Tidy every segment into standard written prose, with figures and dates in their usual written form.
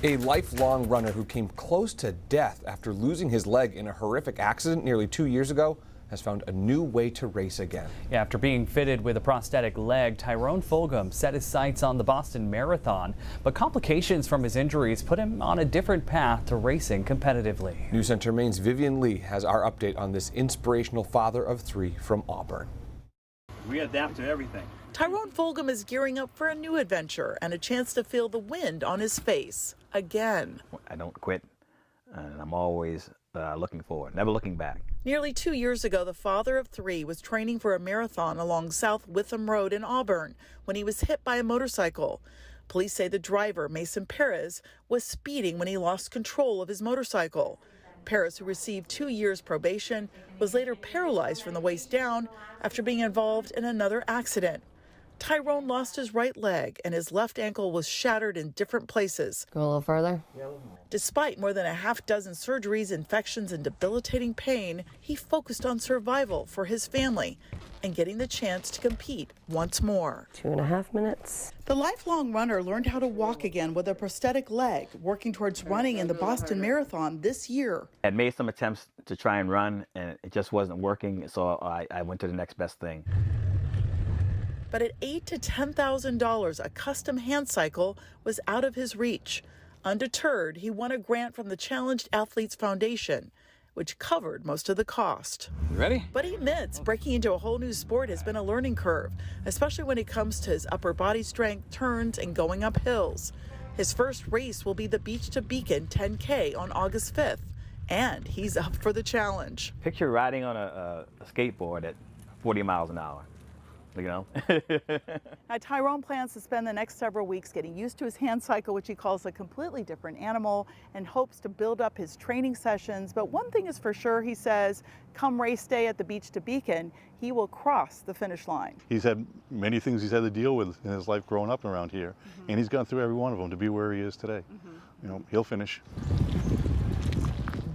A lifelong runner who came close to death after losing his leg in a horrific accident nearly 2 years ago has found a new way to race again. Yeah, after being fitted with a prosthetic leg, Tyrone Fulgham set his sights on the Boston Marathon, but complications from his injuries put him on a different path to racing competitively. News Center Maine's Vivian Lee has our update on this inspirational father of three from Auburn. We adapt to everything. Tyrone Fulgham is gearing up for a new adventure and a chance to feel the wind on his face again. I don't quit, and I'm always looking forward, never looking back. Nearly 2 years ago, the father of three was training for a marathon along South Witham Road in Auburn when he was hit by a motorcycle. Police say the driver, Mason Perez, was speeding when he lost control of his motorcycle. Perez, who received 2 years probation, was later paralyzed from the waist down after being involved in another accident. Tyrone lost his right leg and his left ankle was shattered in different places. Go a little further. Despite more than a half-dozen surgeries, infections, and debilitating pain, he focused on survival for his family and getting the chance to compete once more. 2.5 minutes. The lifelong runner learned how to walk again with a prosthetic leg, working towards running in the Boston Marathon this year. I had made some attempts to try and run, and it just wasn't working, so I went to the next best thing. But at $8,000 to $10,000, a custom hand cycle was out of his reach. Undeterred, he won a grant from the Challenged Athletes Foundation, which covered most of the cost. You ready? But he admits breaking into a whole new sport has been a learning curve, especially when it comes to his upper body strength, turns, and going up hills. His first race will be the Beach to Beacon 10K on August 5th, and he's up for the challenge. Picture riding on a skateboard at 40 miles an hour. You know? Now, Tyrone plans to spend the next several weeks getting used to his hand cycle, which he calls a completely different animal, and hopes to build up his training sessions. But one thing is for sure, he says, come race day at the Beach to Beacon, he will cross the finish line. He's had many things he's had to deal with in his life growing up around here, and he's gone through every one of them to be where he is today. You know, he'll finish.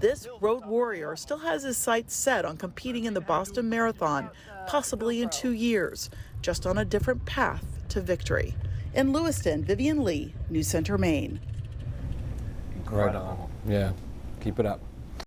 This road warrior still has his sights set on competing in the Boston Marathon, possibly in 2 years, just on a different path to victory. In Lewiston, Vivian Lee, News Center, Maine. Right on. Yeah, keep it up.